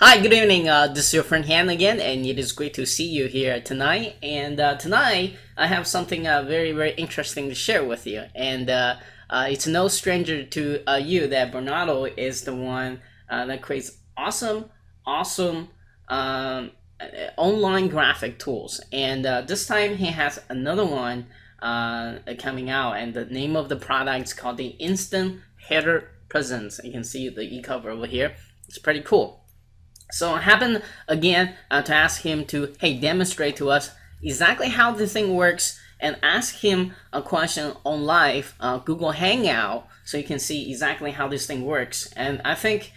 Hi, good evening. This is your friend Han again, and it is great to see you here tonight. And tonight, I have something very, very interesting to share with you. And it's no stranger to you that Bertranddo is the one that creates awesome online graphic tools. And this time, he has another one coming out, and the name of the product is called the Instant Header Presence. You can see the e-cover over here. It's pretty cool. So I happened again to ask him to, hey, demonstrate to us exactly how this thing works and ask him a question on live Google Hangout so you can see exactly how this thing works. And I think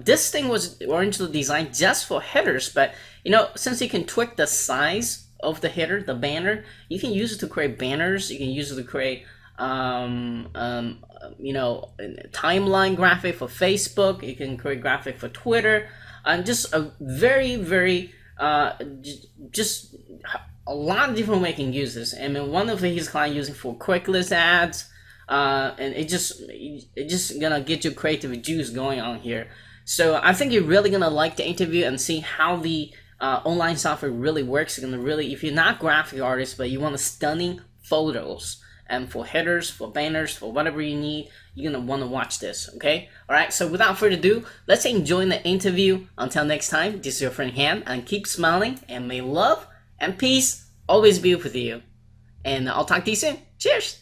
this thing was originally designed just for headers, but since you can tweak the size of the header, the banner, you can use it to create banners. You can use it to create timeline graphic for Facebook. You can create graphic for Twitter. And just a very just a lot of different ways you can use this. I mean, one of his clients using for quick list ads, and it just gonna get your creative juice going on here. So I think you're really gonna like the interview and see how the online software really works. You're gonna really, if you're not graphic artist but you want stunning photos and for headers, for banners, for whatever you need, you're gonna want to watch this. Okay, all right, so without further ado, let's enjoy the interview. Until next time, this is your friend Han, and keep smiling, and may love and peace always be with you, and I'll talk to you soon. Cheers.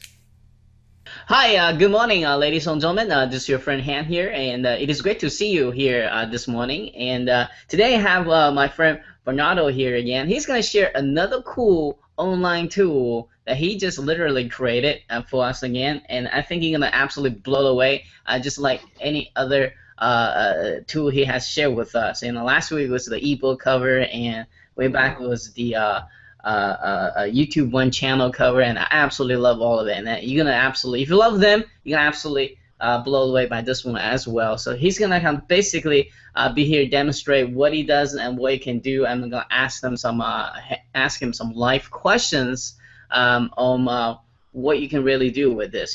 Hi, good morning, ladies and gentlemen. This is your friend Han here, and it is great to see you here this morning. And today I have my friend Bertranddo here again. He's going to share another cool online tool that he just literally created for us again, and I think you're going to absolutely blow away, just like any other tool he has shared with us. And last week was the ebook cover, and way back was the YouTube One channel cover, and I absolutely love all of it. And you're gonna absolutely, if you love them, you're gonna absolutely blow away by this one as well. So he's gonna kind of basically be here to demonstrate what he does and what he can do. I'm gonna ask him some live questions on what you can really do with this.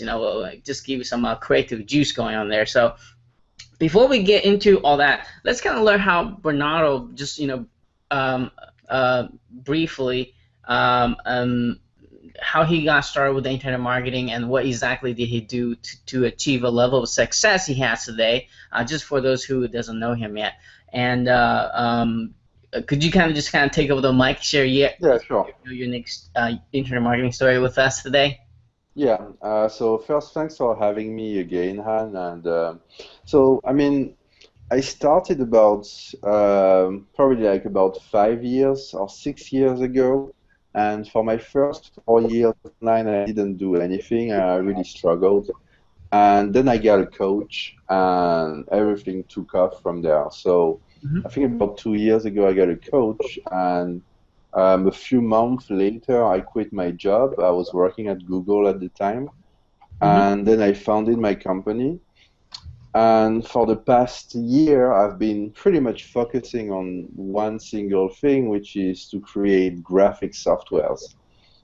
Just give you some creative juice going on there. So before we get into all that, let's kind of learn how Bertranddo just briefly how he got started with the internet marketing and what exactly did he do to achieve a level of success he has today, just for those who doesn't know him yet. And could you kind of take over the mic, share Yeah, sure. your next internet marketing story with us today? Yeah. So first, thanks for having me again, Han. And so, I mean, I started about probably like about 5 years or 6 years ago. And for my first 4 years online, I didn't do anything. I really struggled. And then I got a coach, and everything took off from there. So I Mm-hmm. think about 2 years ago, I got a coach, and a few months later, I quit my job. I was working at Google at the time, Mm-hmm. and then I founded my company. And for the past year, I've been pretty much focusing on one single thing, which is to create graphic softwares.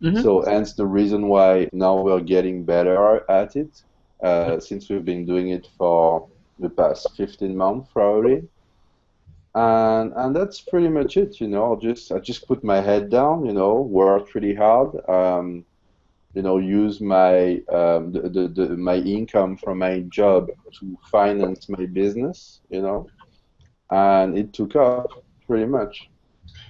Mm-hmm. So hence the reason why now we're getting better at it, since we've been doing it for the past 15 months probably. And that's pretty much it, I just put my head down, worked really hard, use my income from my job to finance my business, and it took off pretty much.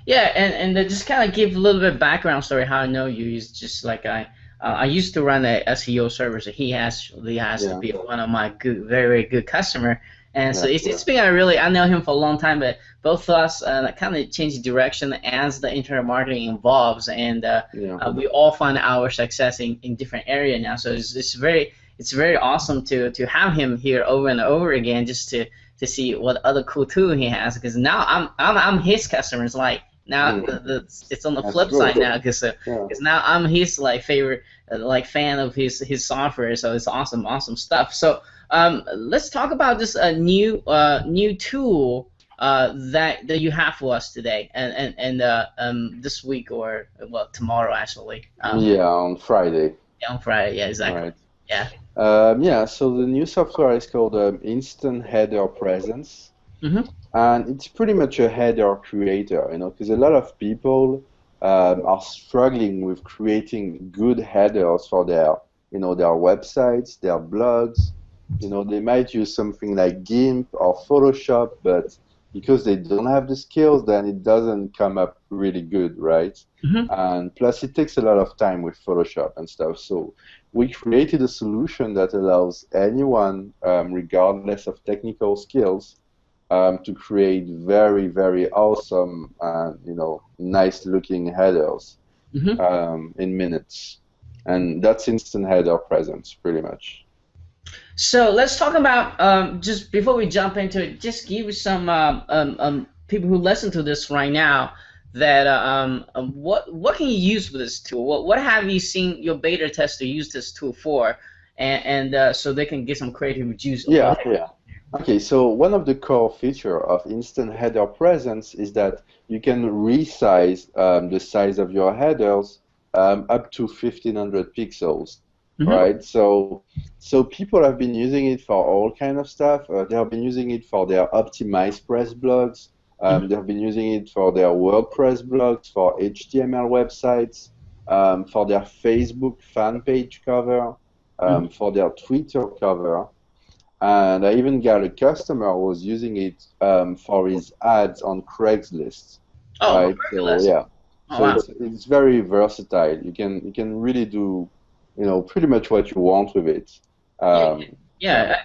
Yeah, and just kind of give a little bit of background story how I know you is just like I used to run a SEO service. He has to Yeah, be one of my very very good customer, and so yeah, it's been a really, I know him for a long time, but both of us kind of changed direction as the internet marketing evolves, and yeah. we all find our success in different area now. So it's very awesome to have him here over and over again just to see what other cool tool he has, because now I'm his customer. It's like now Mm, it's on the that's flip good. side now, because Yeah. now I'm his like favorite like fan of his software. So it's awesome stuff. So let's talk about this new tool that you have for us today, and this week, or well, tomorrow actually, Yeah, on Friday. on Friday. Yeah, exactly. Right. Yeah. Yeah, so the new software is called Instant Header Presence. Mm-hmm. And it's pretty much a header creator, because a lot of people are struggling with creating good headers for their websites, their blogs. They might use something like GIMP or Photoshop, but because they don't have the skills, then it doesn't come up really good, right? Mm-hmm. And plus, it takes a lot of time with Photoshop and stuff. So we created a solution that allows anyone, regardless of technical skills, to create very, very awesome and nice looking headers Mm-hmm. in minutes. And that's instant header presence, pretty much. So let's talk about just before we jump into it, just give some people who listen to this right now that what can you use with this tool? What have you seen your beta tester use this tool for, and so they can get some creative juice. Yeah, yeah. Okay, so one of the core feature of instant header presence is that you can resize the size of your headers up to 1500 pixels, Mm-hmm. right? So people have been using it for all kind of stuff. They have been using it for their optimized press blogs. Mm-hmm. They have been using it for their WordPress blogs, for HTML websites, for their Facebook fan page cover, Mm-hmm. for their Twitter cover. And I even got a customer who was using it for his ads on Craigslist, Oh, right? So Hercules. yeah, Oh so wow. it's very versatile. You can really do pretty much what you want with it. Yeah, Um, yeah,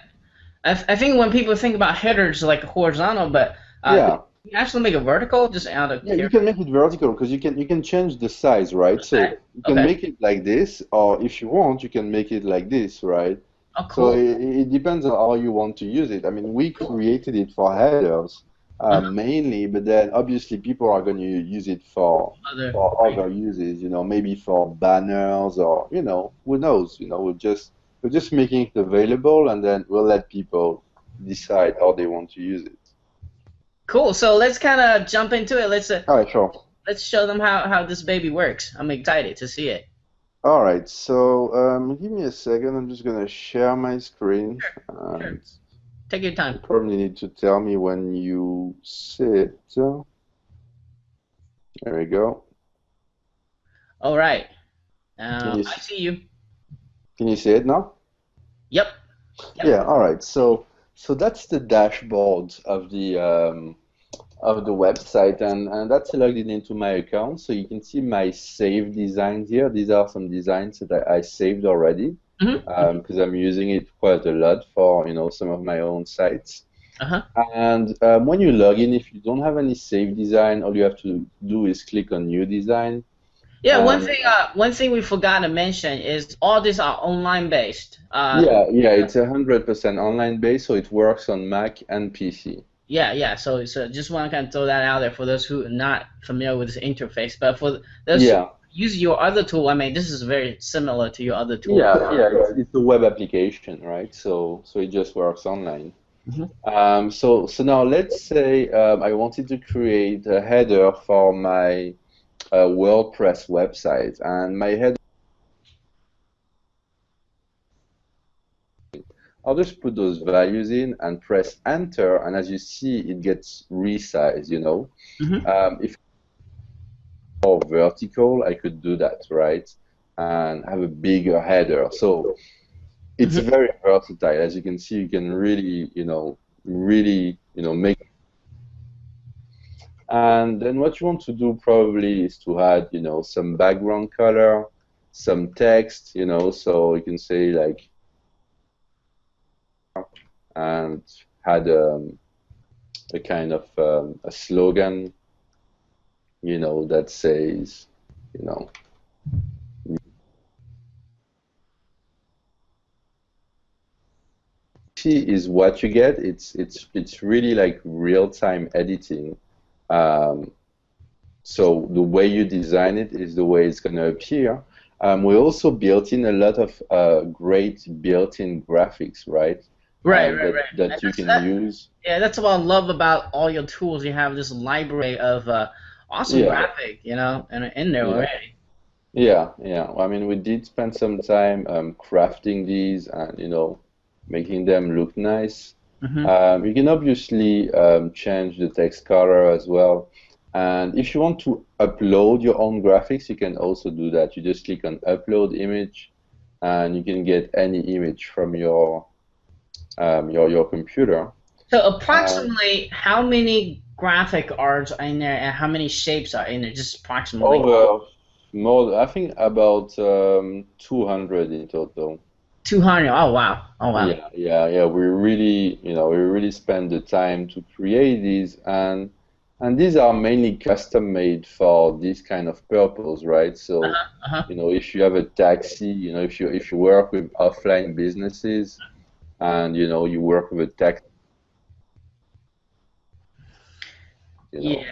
yeah. I think when people think about headers like horizontal, but yeah, you can actually make it vertical just out of yeah. You curiosity. can make it vertical because you can change the size, right? Okay. So you can Okay. make it like this, or if you want, you can make it like this, right? Oh, So cool. it depends on how you want to use it. I mean, we created it for headers Uh-huh. mainly, but then obviously people are going to use it for Other. for other uses. Maybe for banners or who knows. We're just making it available, and then we'll let people decide how they want to use it. Cool. So let's kind of jump into it. All right, sure. Let's show them how this baby works. I'm excited to see it. All right, so give me a second. I'm just gonna share my screen, Sure. and Take your time. you probably need to tell me when you see it. There we go. All right. Can you I see you. can you see it now? Yep. Yep. Yeah, all right. So that's the dashboard of the website, and that's logged in into my account. So you can see my saved designs here. These are some designs that I saved already Mm-hmm. because I'm using it quite a lot for some of my own sites. Uh-huh. And when you log in, if you don't have any saved design, all you have to do is click on New Design. Yeah, And one thing we forgot to mention is all these are online based. yeah, yeah, it's 100% online based, so it works on Mac and PC. Yeah, yeah. So just want to kind of throw that out there for those who are not familiar with this interface. But for those who Yeah, use your other tool, I mean, this is very similar to your other tool. yeah, it's a web application, right? So it just works online. Hmm. So now let's say I wanted to create a header for my WordPress website, and my header, I'll just put those values in and press enter, and as you see, it gets resized. Hmm. If more vertical, I could do that, right? And have a bigger header. So it's Hmm. very versatile. As you can see, you can really, make. And then what you want to do probably is to add, some background color, some text, so you can say like, and had a kind of a slogan, that says, you know, see is what you get. It's really like real-time editing. Um, so the way you design it is the way it's going to appear. We also built in a lot of great built-in graphics, right? Right, right, That right. And that you can use. yeah, that's what I love about all your tools. You have this library of awesome Yeah, graphic, and in there yeah, already. yeah. I mean, we did spend some time crafting these and making them look nice. Mm-hmm. You can obviously change the text color as well. And if you want to upload your own graphics, you can also do that. You just click on upload image, and you can get any image from your computer. So And approximately how many graphic arts are in there and how many shapes are in there? Just approximately over more, I think about 200 in total. 200. Oh wow. Oh wow. Yeah. We really, we really spend the time to create these, and these are mainly custom made for this kind of purpose, right? So, Uh-huh. Uh-huh. if you have a taxi, if you work with offline businesses, and you work with a taxi, you Yeah. know.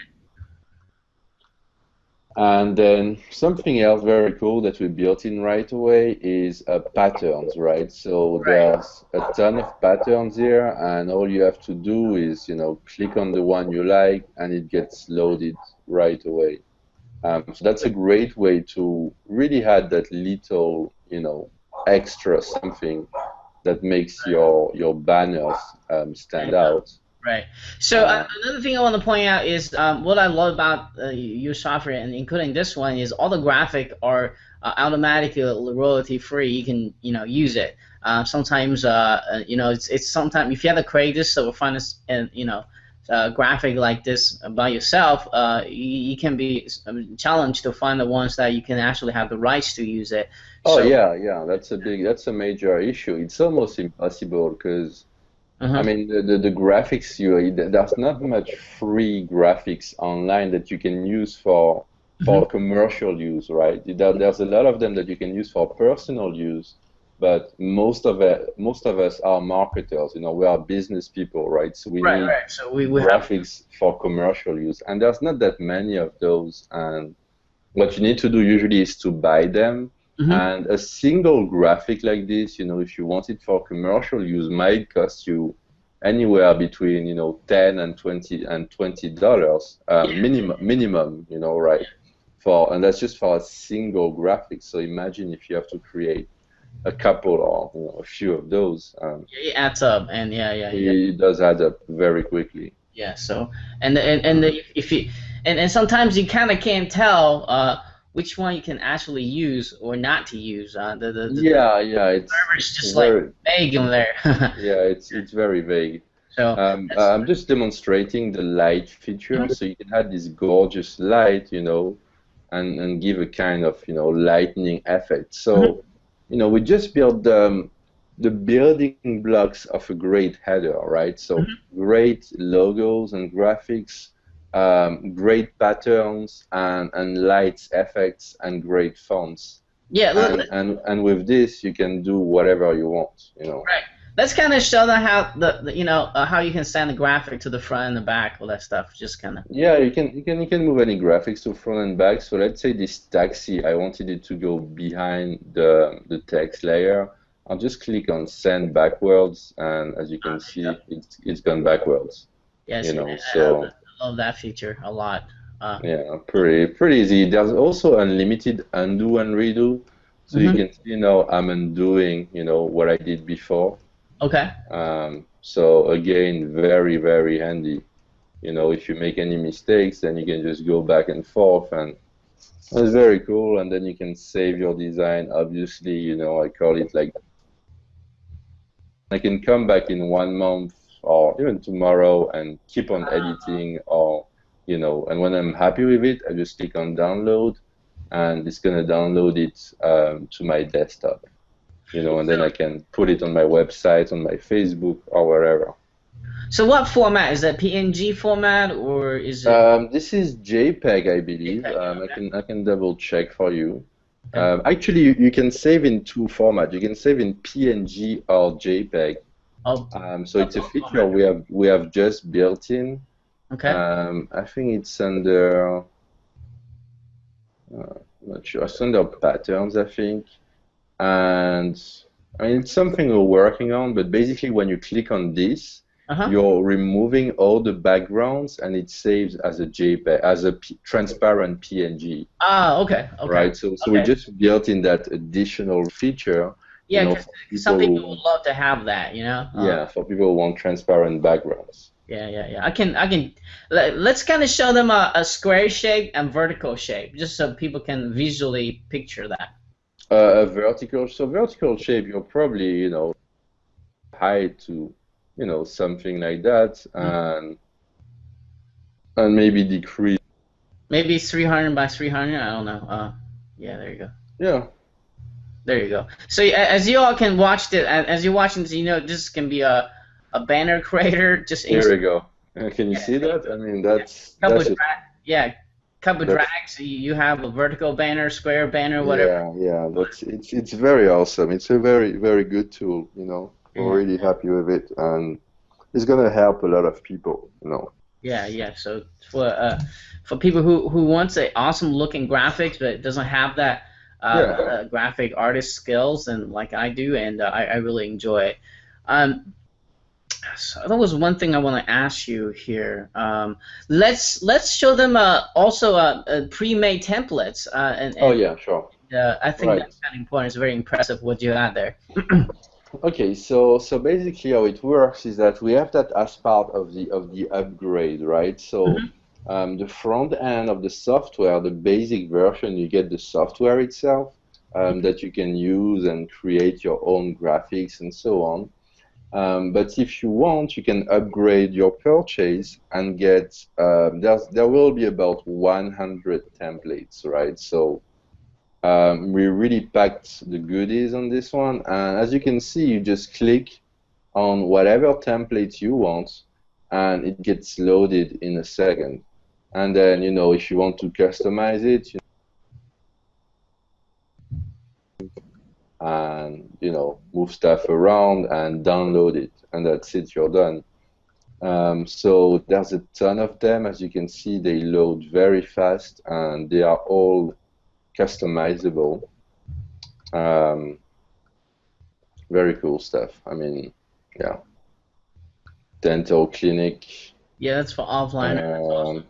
And then something else very cool that we built in right away is patterns, right? So Right. there's a ton of patterns here, and all you have to do is, click on the one you like, and it gets loaded right away. So that's a great way to really add that little, extra something that makes your banners stand out. Right. So Uh, another thing I want to point out is what I love about your software, and including this one, is all the graphic are automatically royalty free. You can use it. Sometimes it's sometimes if you have to create this so find this and graphic like this by yourself, you can be challenged to find the ones that you can actually have the rights to use it. oh So. yeah, that's a major issue. It's almost impossible because I Uh-huh. mean, the graphics there's not much free graphics online that you can use for Hmm. commercial use, right? There's a lot of them that you can use for personal use, but most of us are marketers, we are business people, right? So we Right. need Right. So we have. graphics for commercial use, and there's not that many of those. And what you need to do usually is to buy them. Hmm. And a single graphic like this, if you want it for commercial use, might cost you anywhere between, 10 and 20 and $20 minimum, right? And that's just for a single graphic. So imagine if you have to create a couple or a few of those, It adds up, and yeah. it does add up very quickly. Yeah. So and Uh, if you and sometimes you kind of can't tell which one you can actually use or not to use. The yeah, server is it's just like very vague in there. yeah, it's very vague. So that's. I'm just demonstrating the light feature, so you can have this gorgeous light, and give a kind of, lightning effect. Mhm. So, we just built the building blocks of a great header, right? So Mhm. great logos and graphics, great patterns and lights effects and great fonts. Yeah. And with this, you can do whatever you want. Right. Let's kind of show them how how you can send the graphic to the front and the back, all that stuff. Just kind of. Yeah, you can move any graphics to front and back. So let's say this taxi, I wanted it to go behind the text layer. I'll just click on send backwards, and as you can Yeah. see, it's gone backwards. Yes. So I love that feature a lot. yeah, pretty easy. There's also unlimited undo and redo, so you Mhm. can see now I'm undoing, what I did before. Okay. So again, very, very handy. If you make any mistakes, then you can just go back and forth, and it's very cool. And then you can save your design. Obviously, I call it like I can come back in 1 month or even tomorrow and keep on editing, or and when I'm happy with it, I just click on download, and it's gonna download it to my desktop. And then I can put it on my website, on my Facebook, or wherever. So what format is that? PNG format or is it This is JPEG, I believe. JPEG? I can double check for you. Okay. Actually, you can save in two formats. You can save in PNG or JPEG. Oh, So it's a both feature format. we have just built in. Okay. I think it's under, I'm not sure. It's under patterns, I think. And I mean, it's something we're working on, but basically when you click on this, Uh-huh. you're removing all the backgrounds, and it saves as a JPEG, as a transparent PNG, Ah, okay. Okay. right? So we Okay. just built in that additional feature. you Yeah, know, because for some people people would who, love to have that, you know. yeah, for people who want transparent backgrounds. Yeah, yeah, yeah. I can. Let's kind of show them a square shape and vertical shape, just so people can visually picture that. A vertical, so vertical shape, you'll probably, height to, something like that, Mhm. and maybe decrease. Maybe 300 by 300. I don't know. Yeah, there you go. Yeah, There you go. So as you all can watch this, as you're watching this, this can be a banner creator. Just here inst we go. Can you yeah, see that? I mean, yeah. Couple that's just drag, yeah, couple that's drags. You have a vertical banner, square banner, whatever. yeah, yeah. That's it's very awesome. It's a very very good tool. We're Yeah, really happy with it, and it's gonna help a lot of people. yeah, yeah. So for people who wants a awesome looking graphics but doesn't have that Yeah. graphic artist skills and like I do, and I really enjoy it. Um, So that was one thing I want to ask you here. Let's show them also pre-made templates, Oh and yeah, sure. I think Right. that's kind of important. It's very impressive what you had there. Okay, so basically how it works is that we have that as part of the upgrade, right? So Mhm. the front end of the software, the basic version, you get the software itself that you can use and create your own graphics and so on. But if you want, you can upgrade your purchase and get there will be about 100 templates, right? So we really packed the goodies on this one, and as you can see, you just click on whatever template you want, and it gets loaded in a second. And then, if you want to customize it, and move stuff around and download it, and that's it, you're done. So there's a ton of them. As you can see, they load very fast, and they are all customizable. Um, Very cool stuff. I mean, yeah, dental clinic, Yeah, that's for offline. That's awesome. um,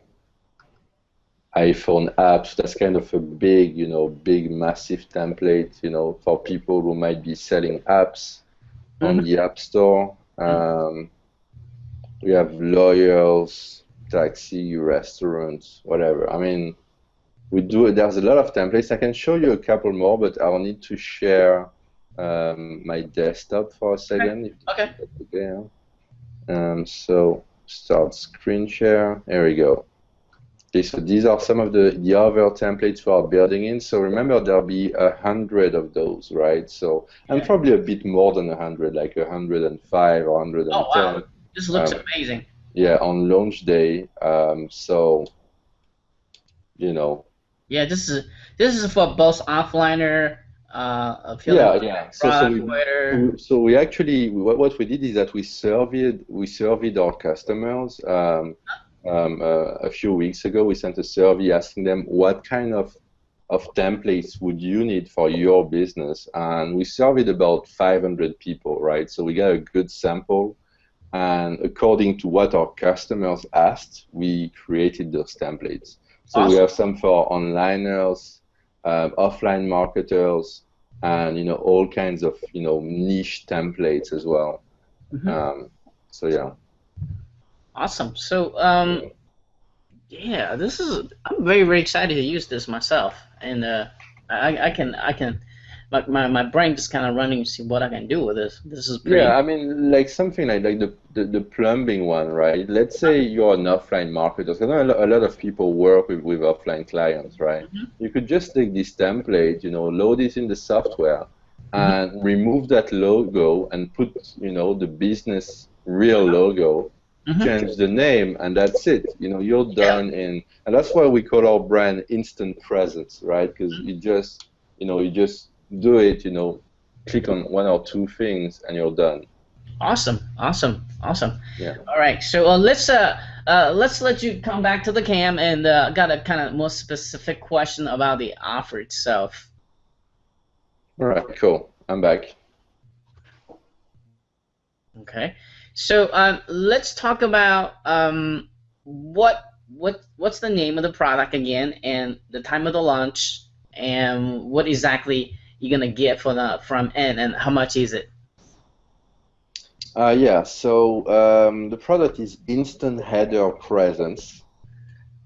iPhone apps. That's kind of a big, big, massive template, for people who might be selling apps on Hmm. the App Store. We have lawyers, taxi, restaurants, whatever. I mean, there's a lot of templates. I can show you a couple more, but I'll need to share my desktop for a Okay. second, if Okay. that's okay. So start screen share. There we go. Okay, so these are some of the other templates we are building in. So remember, there'll be 100 of those, right? So, and Yeah. probably a bit more than 100, like 105 or Oh wow, 110. this looks Um, amazing. yeah, on launch day. So, you know, Yeah, this is for both offliner, affiliate, yeah. So product, we Twitter. so we actually what we did is that we surveyed our customers a few weeks ago. We sent a survey asking them what kind of templates would you need for your business, and we surveyed about 500 people, right? So we got a good sample, and according to what our customers asked, we created those templates. So we Awesome. have some for onliners, offline marketers, and all kinds of niche templates as well. Hmm. Um, so yeah. Awesome. So Yeah. yeah, I'm very very excited to use this myself, and I can my brain just kind of running to see what I can do with this. This is Yeah, pretty. I mean, like something like the plumbing one, right? Let's say you're an offline marketer. 'Cause I know a lot of people work with offline clients, right? Hmm. You could just take this template, load it in the software Hmm. and remove that logo and put, the business real logo, Hmm. change the name, and that's it. You're Yeah. done and that's why we call our brand instant presence, right? Because you just do it, click on one or two things and you're done. Awesome. Awesome. Awesome. Yeah. All right. So let's let you come back to the cam, and got a kind of more specific question about the offer itself. All right, cool. I'm back. Okay. So let's talk about what's the name of the product again, and the time of the launch, and what exactly you're gonna get for the from end, and how much is it? Yeah, so the product is Instant Header Presence.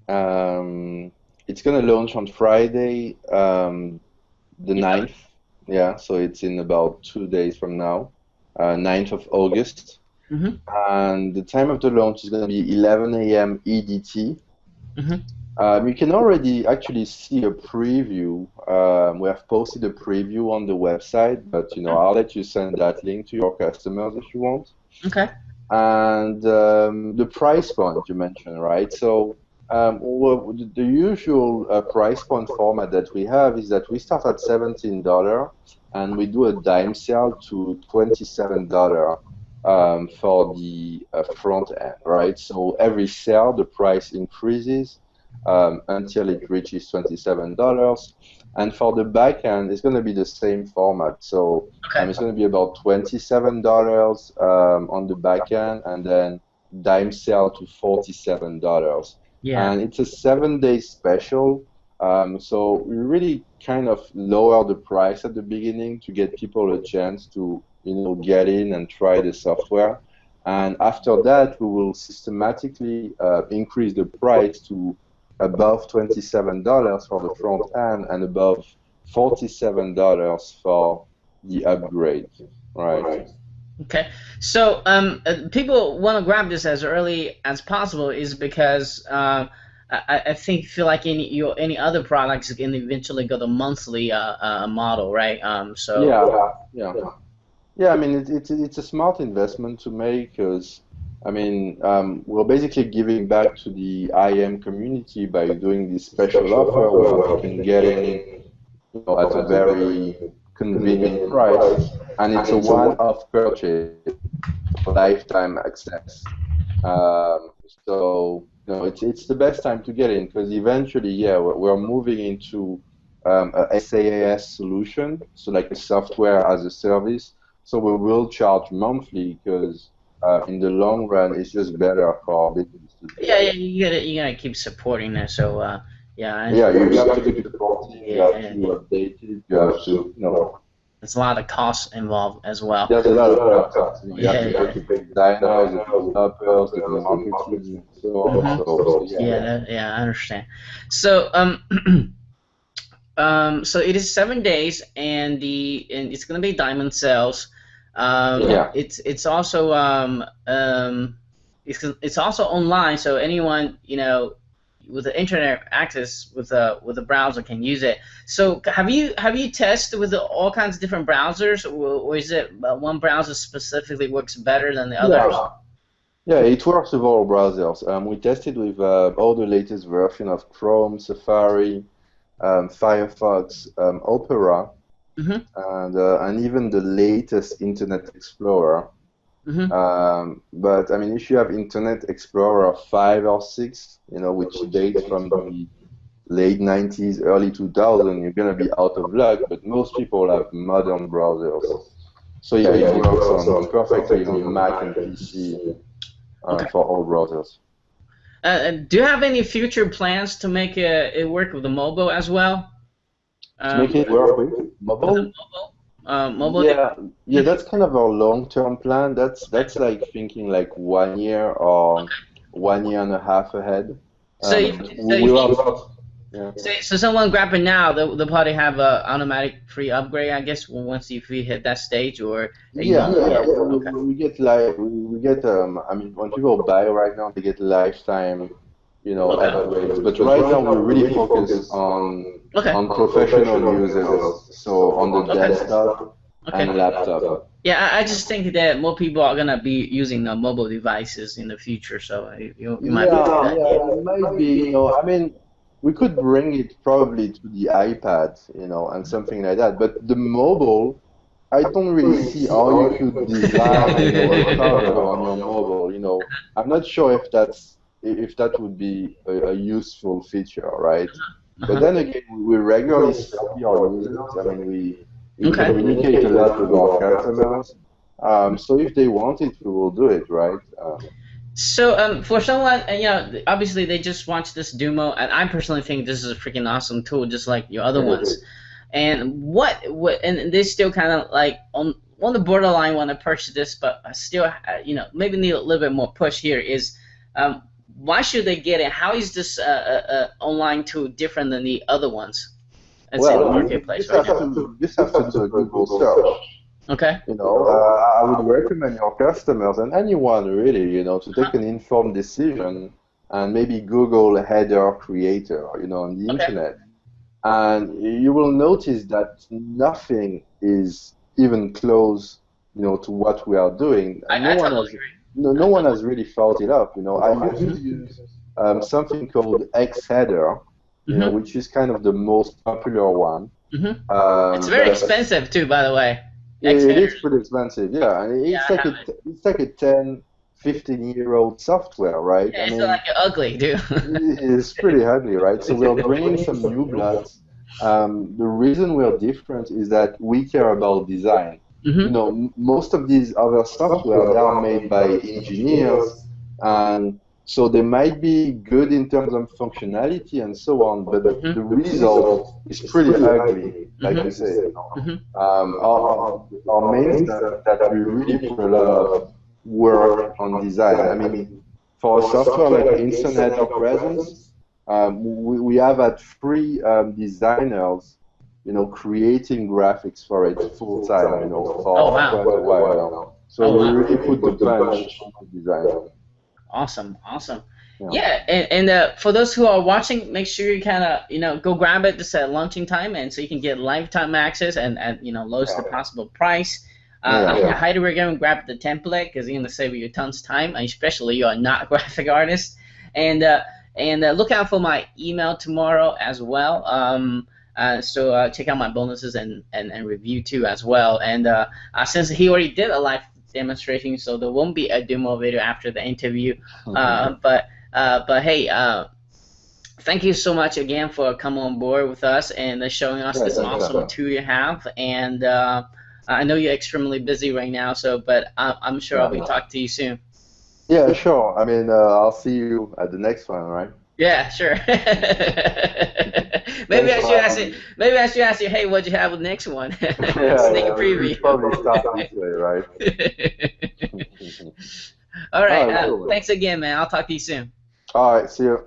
Um, it's gonna launch on Friday, the Yeah. 9th. Yeah, so it's in about 2 days from now, 9th of August. Mm-hmm. And the time of the launch is gonna be 11 a.m. EDT. Mm-hmm. You can already actually see a preview. We have posted a preview on the website, but I'll let you send that link to your customers if you want. Okay. And the price point you mentioned, right? So the usual price point format that we have is that we start at $17 and we do a dime sale to $27 for the front end, right? So every sale, the price increases until it reaches $27. And for the back end, it's going to be the same format. So Okay. it's going to be about $27 on the back end, and then dime sale to $47. Yeah. And it's a 7-day special. So we really kind of lower the price at the beginning to get people a chance to, get in and try the software. And after that, we will systematically increase the price to above $27 for the front end and above $47 for the upgrade, right? Okay. So people want to grab this as early as possible is because I think feel like any other products can eventually go to monthly model, right? So Yeah, yeah. Yeah, I mean, it's a smart investment to make because, I mean, we're basically giving back to the IM community by doing this special offer where they can get in, at a very convenient price, and it's a one-off purchase, lifetime access. Um, so, it's the best time to get in because eventually, yeah, we're moving into a SaaS solution, so like a software as a service. So we will charge monthly because in the long run, it's just better for business to do yeah, that. yeah, you gotta keep supporting it. So yeah, Yeah, you have to keep supporting, you have yeah, to update it, you have to, there's a lot of costs involved as well. there's a lot of costs. You have Yeah, to pay designers, the developers, the marketing, and so on. So yeah. yeah, yeah, I understand. So so it is 7 days, and it's gonna be diamond sales. Yeah. It's also it's also online, so anyone with the internet access with a browser can use it. So have you tested with all kinds of different browsers, or is it one browser specifically works better than the others? Yeah. Yeah, it works with all browsers. We tested with all the latest version of Chrome, Safari, Firefox, Opera, Mm-hmm. and even the latest Internet Explorer. Mm-hmm. But I mean, if you have Internet Explorer 5 or 6, which dates from the late 90s, early 2000, you're gonna be out of luck. But most people have modern browsers. So yeah, it works on perfectly on Mac and PC Okay. for all browsers. Do you have any future plans to make it work with the mobile as well? To make it work with With the mobile? mobile Yeah, yeah, that's kind of our long-term plan. That's like thinking like 1 year or 1 year and a half ahead. So you, But so we you will think have, yeah. so someone grab it now, they'll probably have a automatic free upgrade, I guess, once if you hit that stage, or you Yeah, don't. yeah, Yeah. Okay. we get like we get I mean when people buy right now they get lifetime, upgrades. But right now we really focus Okay. on professional users, so on the desktop Okay. and laptop. Yeah, I just think that more people are gonna be using the mobile devices in the future, so you might be. Yeah, yeah, it might be, I mean, we could bring it probably to the iPad, and something like that. But the mobile, I don't really see how you could design, a cover on your mobile. I'm not sure if that would be a useful feature, right? But Uh-huh. then again, we regularly survey our users. I mean, we Okay. communicate a lot with our customers. So if they want it, we will do it, right? So, for someone, obviously they just watched this demo, and I personally think this is a freaking awesome tool, just like your other ones. And what and they still kind of like on the borderline want to purchase this, but still maybe need a little bit more push here is why should they get it? How is this online tool different than the other ones? It's in the Well, marketplace right now. you just have to do a Google search. Okay. I would recommend your customers and anyone really, to take an informed decision and maybe Google header creator, on the Okay. internet. And you will notice that nothing is even close, to what we are doing. And I totally agree. no one has really thought it up. I used to use something called Xheader, which is kind of the most popular one. It's very expensive too, by the way. It is pretty expensive, yeah. And it's like a 10, 15-year-old software, right? Yeah, it's like ugly, dude. It's pretty ugly, right? So we're bringing some new blood. The reason we're different is that we care about design. Most of these other software, they are made by engineers, and so they might be good in terms of functionality and so on, but the result is pretty ugly, like you say. Our main stuff is that we really put a lot of work on design. I mean, for a software like Instant Header Presence, we have had three designers, creating graphics for it full time, for quite a while now. So we really put the punch into design. Awesome. Yeah, and for those who are watching, make sure you kind of go grab it just at launching time, and so you can get lifetime access and lowest possible price. I highly recommend grab the template because you're gonna save you tons of time, especially you are not a graphic artist. And look out for my email tomorrow as well. So check out my bonuses and review too as well. And since he already did a live demonstration, so there won't be a demo video after the interview. But hey, thank you so much again for coming on board with us and showing us this awesome tool you have. And I know you're extremely busy right now, but I'm sure I'll be talking to you soon. Yeah, sure. I mean, I'll see you at the next one, right? Yeah, sure. Maybe I should ask you, hey, what'd you have with the next one? Sneak a preview. Probably start this way, right? All right. Thanks again, man. I'll talk to you soon. All right. See you.